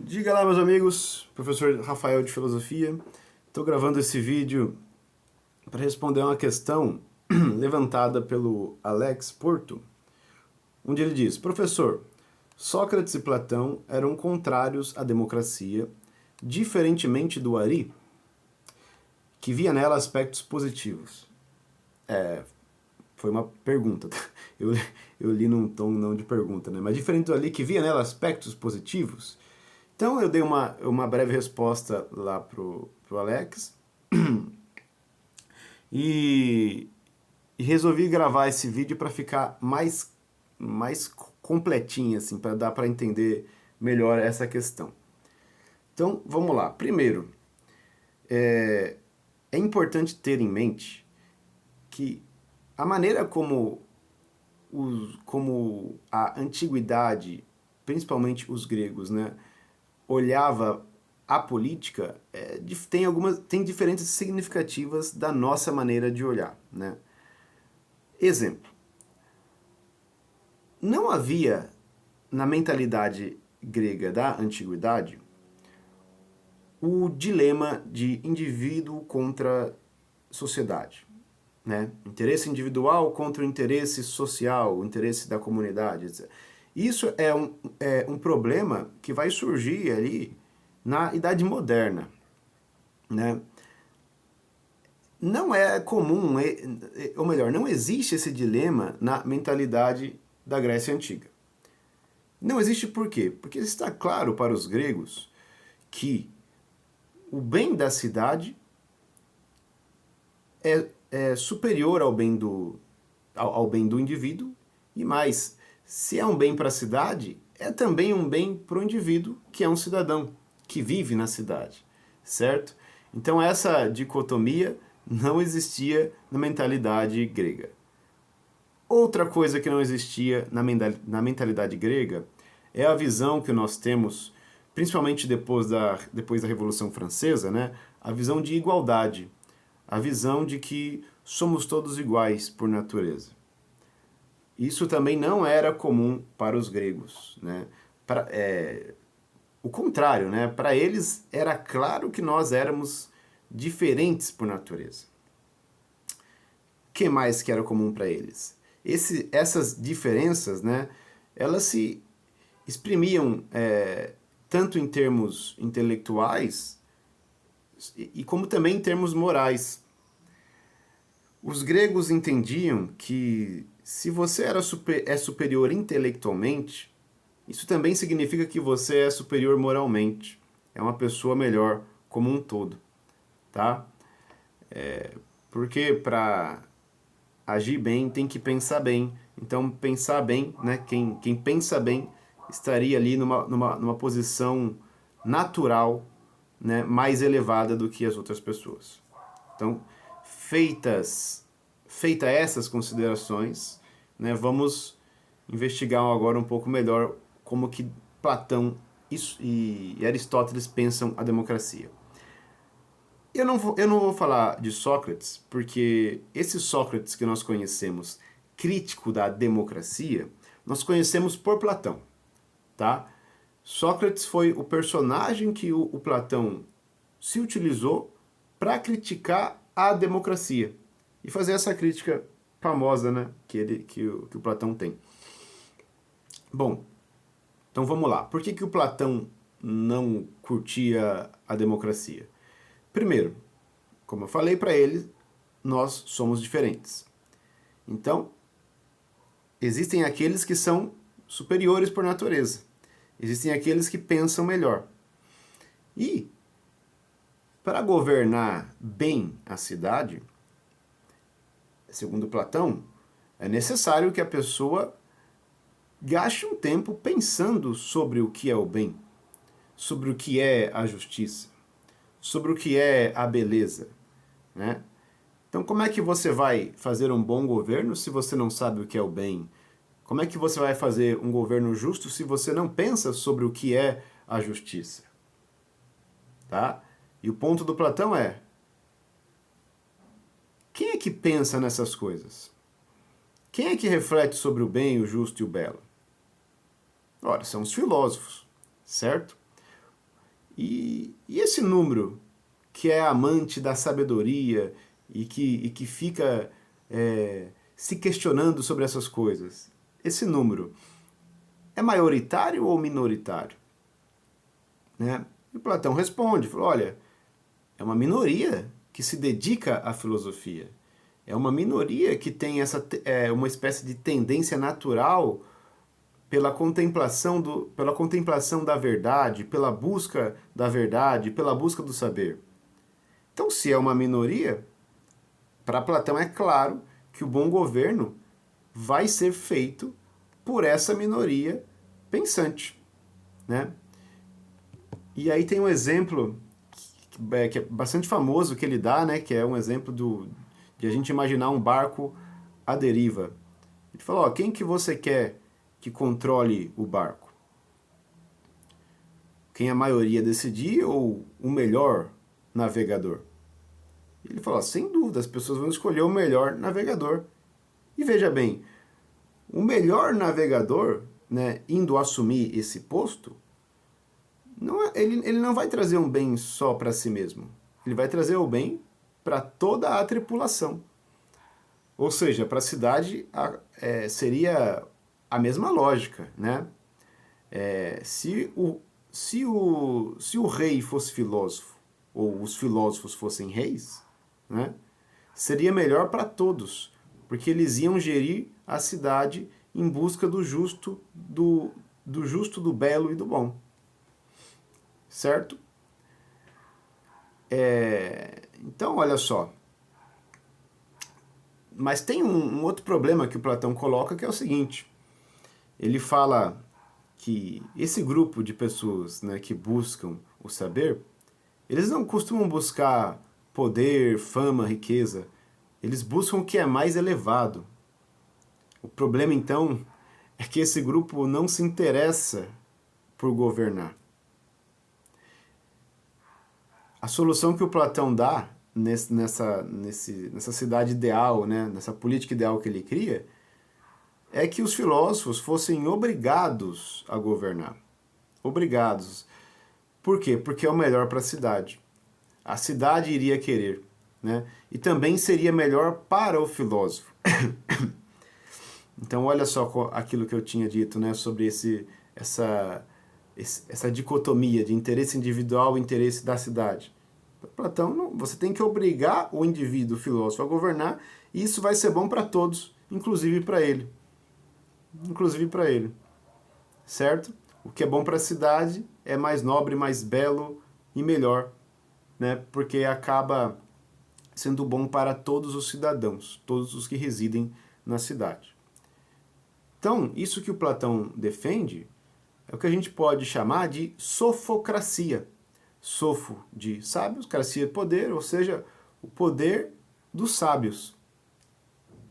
Diga lá, meus amigos, professor Rafael de Filosofia. Estou gravando esse vídeo para responder uma questão levantada pelo Alex Porto, onde ele diz: Professor, Sócrates e Platão eram contrários à democracia, diferentemente do Ari, que via nela aspectos positivos. Foi uma pergunta, tá? eu li num tom não de pergunta, né? Mas diferente do Ali, que via nela aspectos positivos. Então eu dei uma breve resposta lá pro Alex e, e resolvi gravar esse vídeo para ficar mais completinho, assim, para dar para entender melhor essa questão. Então vamos lá. Primeiro, é importante ter em mente que a maneira como a antiguidade, principalmente os gregos, né, olhava a política tem diferenças significativas da nossa maneira de olhar, né? Exemplo, não havia na mentalidade grega da antiguidade o dilema de indivíduo contra sociedade, né? Interesse individual contra o interesse social, o interesse da comunidade, etc. Isso é um problema que vai surgir ali na Idade Moderna, né? Não é comum, ou melhor, não existe esse dilema na mentalidade da Grécia Antiga. Não existe por quê? Porque está claro para os gregos que o bem da cidade é superior ao bem do indivíduo, e mais, se é um bem para a cidade, é também um bem para o indivíduo que é um cidadão, que vive na cidade, certo? Então essa dicotomia não existia na mentalidade grega. Outra coisa que não existia na mentalidade grega é a visão que nós temos, principalmente depois da Revolução Francesa, né? A visão de igualdade, a visão de que somos todos iguais por natureza. Isso também não era comum para os gregos, né? O contrário, né? Para eles era claro que nós éramos diferentes por natureza. O que mais que era comum para eles? Essas diferenças, né? Elas se exprimiam tanto em termos intelectuais e como também em termos morais. Os gregos entendiam que se você é superior intelectualmente, isso também significa que você é superior moralmente. É uma pessoa melhor como um todo, tá? Porque para agir bem tem que pensar bem. Então pensar bem, né? Quem pensa bem estaria ali numa posição natural, né, mais elevada do que as outras pessoas. Então, feita essas considerações, né, vamos investigar agora um pouco melhor como que Platão e Aristóteles pensam a democracia. Eu não vou falar de Sócrates, porque esse Sócrates que nós conhecemos, crítico da democracia, nós conhecemos por Platão, tá? Sócrates foi o personagem que o Platão se utilizou para criticar a democracia e fazer essa crítica famosa, né, que o Platão tem. Bom, então vamos lá. Por que o Platão não curtia a democracia? Primeiro, como eu falei para ele, nós somos diferentes. Então, existem aqueles que são superiores por natureza. Existem aqueles que pensam melhor. E, para governar bem a cidade, segundo Platão, é necessário que a pessoa gaste um tempo pensando sobre o que é o bem, sobre o que é a justiça, sobre o que é a beleza, né? Então, como é que você vai fazer um bom governo se você não sabe o que é o bem? Como é que você vai fazer um governo justo se você não pensa sobre o que é a justiça? Tá? E o ponto do Platão é: quem é que pensa nessas coisas? Quem é que reflete sobre o bem, o justo e o belo? Ora, são os filósofos, certo? E esse número que é amante da sabedoria e que fica se questionando sobre essas coisas, esse número é maioritário ou minoritário? Né? E Platão responde, falou, olha, é uma minoria que se dedica à filosofia. É uma minoria que tem uma espécie de tendência natural pela contemplação da verdade, pela busca da verdade, pela busca do saber. Então, se é uma minoria, para Platão é claro que o bom governo vai ser feito por essa minoria pensante, né? E aí tem um exemplo que é bastante famoso que ele dá, né? Que é um exemplo de a gente imaginar um barco à deriva. Ele falou, ó, quem que você quer que controle o barco? Quem a maioria decidir ou o melhor navegador? Ele falou, ó, sem dúvida, as pessoas vão escolher o melhor navegador. E veja bem, o melhor navegador, né, indo assumir esse posto, ele não vai trazer um bem só para si mesmo. Ele vai trazer o bem para toda a tripulação. Ou seja, para a cidade seria a mesma lógica, né? Se o rei fosse filósofo, ou os filósofos fossem reis, né? Seria melhor para todos, porque eles iam gerir a cidade em busca do justo, do justo, do belo e do bom. Certo? Então, olha só. Mas tem um outro problema que o Platão coloca, que é o seguinte. Ele fala que esse grupo de pessoas, né, que buscam o saber, eles não costumam buscar poder, fama, riqueza. Eles buscam o que é mais elevado. O problema, então, é que esse grupo não se interessa por governar. A solução que o Platão dá nessa cidade ideal, né, nessa política ideal que ele cria, é que os filósofos fossem obrigados a governar. Obrigados. Por quê? Porque é o melhor para a cidade. A cidade iria querer. Né? E também seria melhor para o filósofo. Então, olha só aquilo que eu tinha dito, né, sobre essa dicotomia de interesse individual e interesse da cidade. Platão, você tem que obrigar o indivíduo, o filósofo, a governar, e isso vai ser bom para todos, inclusive para ele. Inclusive para ele. Certo? O que é bom para a cidade é mais nobre, mais belo e melhor, né? Porque acaba sendo bom para todos os cidadãos, todos os que residem na cidade. Então, isso que o Platão defende é o que a gente pode chamar de sofocracia. Sofo de sábios, cracia de poder, ou seja, o poder dos sábios.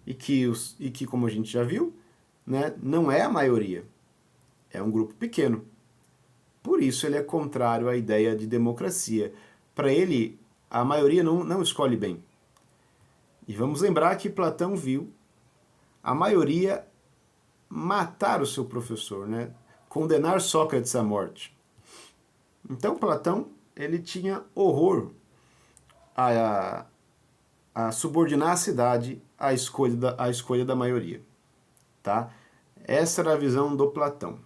E que, como a gente já viu, né, não é a maioria, é um grupo pequeno. Por isso ele é contrário à ideia de democracia. Para ele, a maioria não escolhe bem. E vamos lembrar que Platão viu a maioria matar o seu professor, né? Condenar Sócrates à morte. Então Platão ele tinha horror a subordinar a cidade à escolha da maioria. Tá? Essa era a visão do Platão.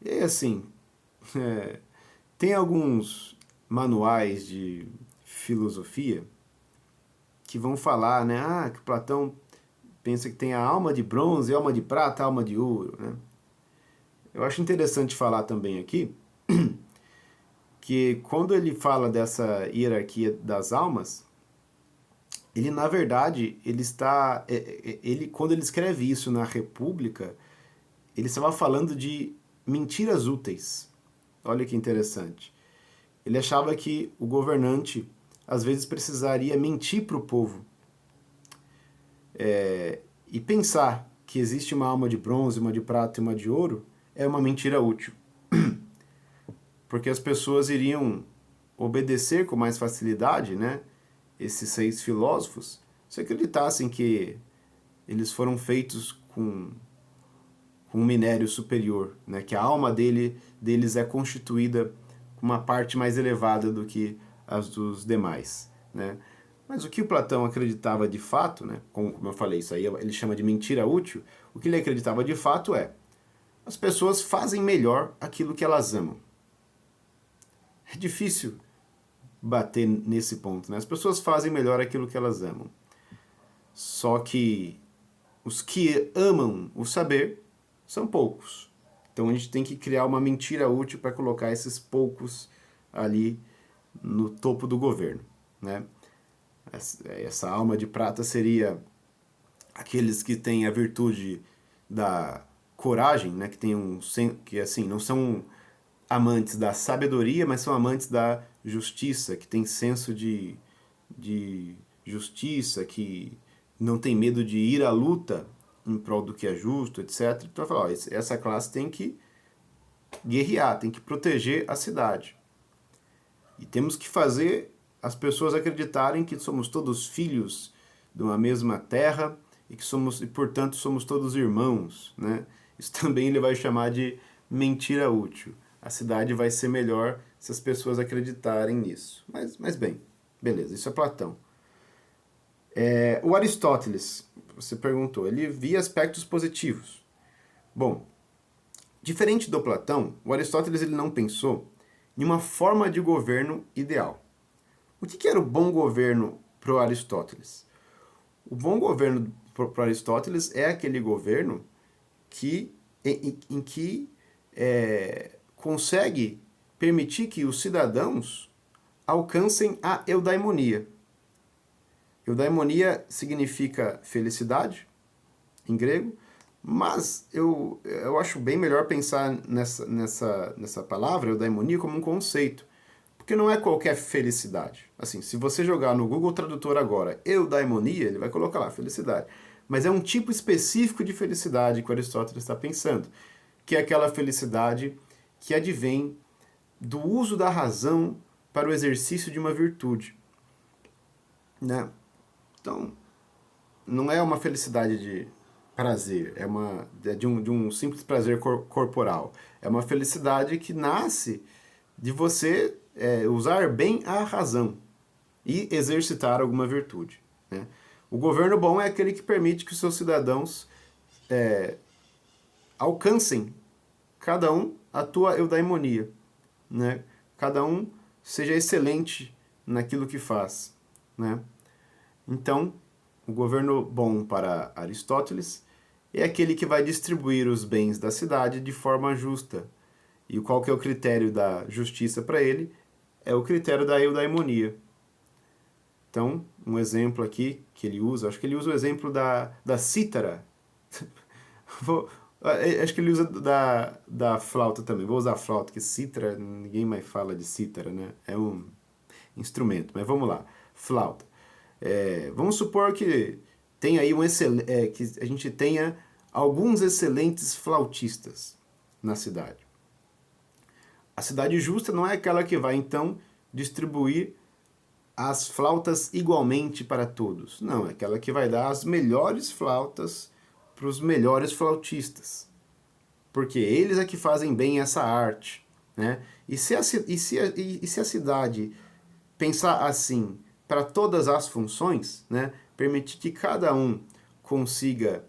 E assim, tem alguns manuais de filosofia que vão falar, né, que Platão pensa que tem a alma de bronze, a alma de prata, a alma de ouro, né? Eu acho interessante falar também aqui que quando ele fala dessa hierarquia das almas, ele na verdade quando ele escreve isso na República, ele estava falando de mentiras úteis. Olha que interessante. Ele achava que o governante às vezes precisaria mentir para o povo e pensar que existe uma alma de bronze, uma de prata e uma de ouro é uma mentira útil. Porque as pessoas iriam obedecer com mais facilidade, né, esses 6 filósofos, se acreditassem que eles foram feitos com um minério superior, né, que a alma deles é constituída uma parte mais elevada do que as dos demais, né? Mas o que o Platão acreditava de fato, né, como eu falei, isso aí ele chama de mentira útil, o que ele acreditava de fato é: as pessoas fazem melhor aquilo que elas amam. É difícil bater nesse ponto, né? As pessoas fazem melhor aquilo que elas amam. Só que os que amam o saber são poucos. Então a gente tem que criar uma mentira útil para colocar esses poucos ali no topo do governo, né? Essa alma de prata seria aqueles que têm a virtude da coragem, né? Que tem que assim não são amantes da sabedoria, mas são amantes da justiça, que tem senso de justiça, que não tem medo de ir à luta em prol do que é justo, etc. Então, falar, ó, essa classe tem que guerrear, tem que proteger a cidade. E temos que fazer as pessoas acreditarem que somos todos filhos de uma mesma terra e que somos, e portanto somos todos irmãos, né? Isso também ele vai chamar de mentira útil. A cidade vai ser melhor se as pessoas acreditarem nisso. Mas bem, beleza, isso é Platão. O Aristóteles, você perguntou, ele via aspectos positivos. Bom, diferente do Platão, o Aristóteles ele não pensou em uma forma de governo ideal. O que era o bom governo para o Aristóteles? O bom governo para o Aristóteles é aquele governo em que consegue permitir que os cidadãos alcancem a eudaimonia. Eudaimonia significa felicidade, em grego, mas eu acho bem melhor pensar nessa palavra, eudaimonia, como um conceito. Porque não é qualquer felicidade. Assim, se você jogar no Google Tradutor agora, eudaimonia, ele vai colocar lá, felicidade. Mas é um tipo específico de felicidade que o Aristóteles está pensando, que é aquela felicidade que advém do uso da razão para o exercício de uma virtude, né? Então, não é uma felicidade de prazer, é de um simples prazer corporal. É uma felicidade que nasce de você usar bem a razão e exercitar alguma virtude, né? O governo bom é aquele que permite que os seus cidadãos alcancem, cada um, a tua eudaimonia, né? Cada um seja excelente naquilo que faz, né? Então, o governo bom para Aristóteles é aquele que vai distribuir os bens da cidade de forma justa. E qual que é o critério da justiça para ele? É o critério da eudaimonia. Então, um exemplo aqui que ele usa, acho que ele usa o exemplo da cítara. Acho que ele usa da flauta também. Vou usar a flauta, porque cítara, ninguém mais fala de cítara, né? É um instrumento, mas vamos lá. Flauta. Vamos supor que tenha aí que a gente tenha alguns excelentes flautistas na cidade. A cidade justa não é aquela que vai, então, distribuir as flautas igualmente para todos. Não, é aquela que vai dar as melhores flautas para os melhores flautistas. Porque eles é que fazem bem essa arte, né? E se a cidade pensar assim para todas as funções, né? Permitir que cada um consiga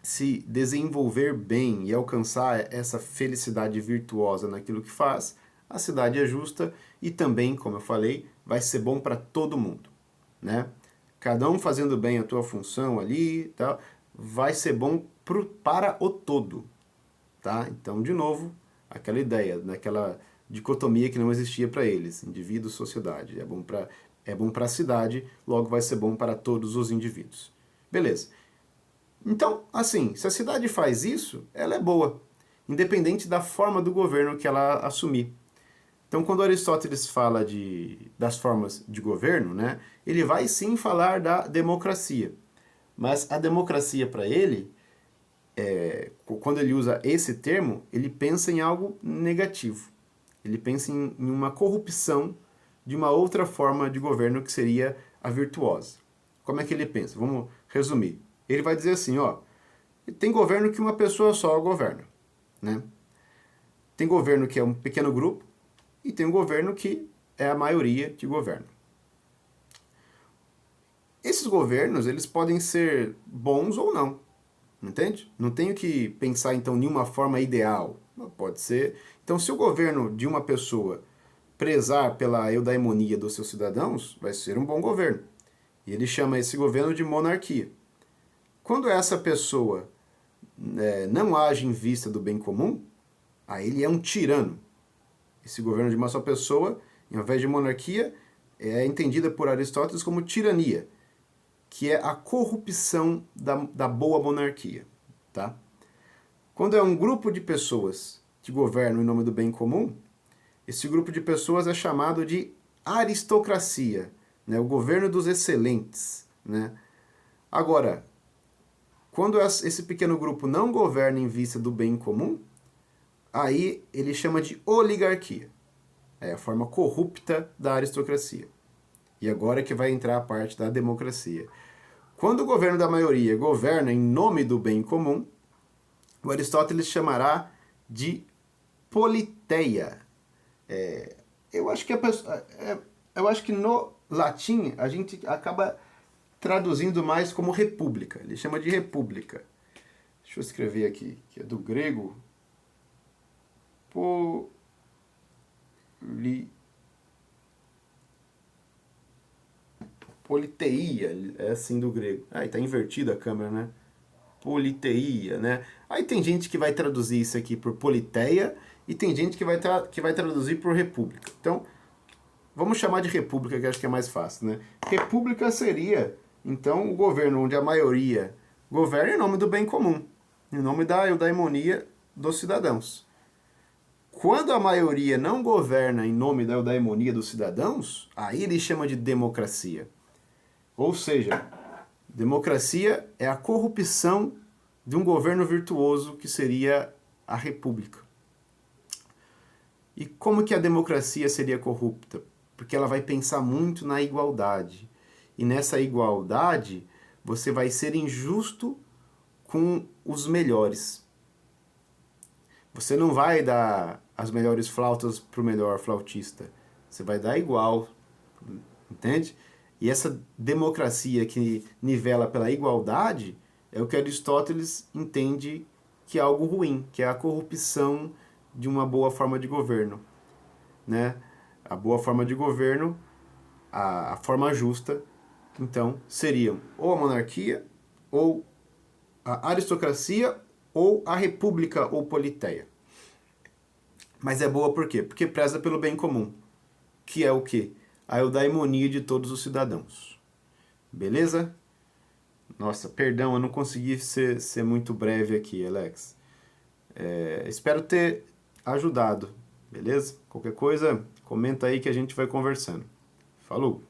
se desenvolver bem e alcançar essa felicidade virtuosa naquilo que faz, a cidade é justa e também, como eu falei, vai ser bom para todo mundo, né? Cada um fazendo bem a tua função ali, tá? Vai ser bom para o todo, tá? Então, de novo, aquela ideia, naquela dicotomia que não existia para eles, indivíduo, sociedade. É bom para a cidade, logo vai ser bom para todos os indivíduos. Beleza. Então, assim, se a cidade faz isso, ela é boa, independente da forma do governo que ela assumir. Então, quando Aristóteles fala das formas de governo, né, ele vai sim falar da democracia. Mas a democracia, para ele, quando ele usa esse termo, ele pensa em algo negativo. Ele pensa em uma corrupção de uma outra forma de governo que seria a virtuosa. Como é que ele pensa? Vamos resumir. Ele vai dizer assim, ó, tem governo que uma pessoa só governa, né? Tem governo que é um pequeno grupo, e tem um governo que é a maioria que governa. Esses governos, eles podem ser bons ou não, entende? Não tenho que pensar, então, em uma forma ideal. Pode ser. Então, se o governo de uma pessoa prezar pela eudaimonia dos seus cidadãos, vai ser um bom governo. E ele chama esse governo de monarquia. Quando essa pessoa não age em vista do bem comum, aí ele é um tirano. Esse governo de uma só pessoa, ao invés de monarquia, é entendida por Aristóteles como tirania, que é a corrupção da boa monarquia. Tá? Quando é um grupo de pessoas que governam em nome do bem comum, esse grupo de pessoas é chamado de aristocracia, né? O governo dos excelentes. Né? Agora, quando esse pequeno grupo não governa em vista do bem comum, aí ele chama de oligarquia. É a forma corrupta da aristocracia. E agora é que vai entrar a parte da democracia. Quando o governo da maioria governa em nome do bem comum, o Aristóteles chamará de politeia. Eu acho que eu acho que no latim a gente acaba traduzindo mais como república. Ele chama de república. Deixa eu escrever aqui, que é do grego. Politeia, é assim do grego. Aí tá invertida a câmera, né? Politeia, né? Aí tem gente que vai traduzir isso aqui por politeia e tem gente que vai traduzir por república. Então, vamos chamar de república, que acho que é mais fácil, né? República seria, então, o governo onde a maioria governa em nome do bem comum, em nome da eudaimonia dos cidadãos. Quando a maioria não governa em nome da eudaimonia dos cidadãos, aí ele chama de democracia. Ou seja, democracia é a corrupção de um governo virtuoso que seria a república. E como que a democracia seria corrupta? Porque ela vai pensar muito na igualdade. E nessa igualdade, você vai ser injusto com os melhores. Você não vai dar as melhores flautas para o melhor flautista. Você vai dar igual, entende? E essa democracia que nivela pela igualdade é o que Aristóteles entende que é algo ruim, que é a corrupção de uma boa forma de governo. Né? A boa forma de governo, a forma justa, então, seriam ou a monarquia, ou a aristocracia, ou a república ou politeia. Mas é boa por quê? Porque preza pelo bem comum, que é o quê? A eudaimonia de todos os cidadãos. Beleza? Nossa, perdão, eu não consegui ser muito breve aqui, Alex. Espero ter ajudado, beleza? Qualquer coisa, comenta aí que a gente vai conversando. Falou!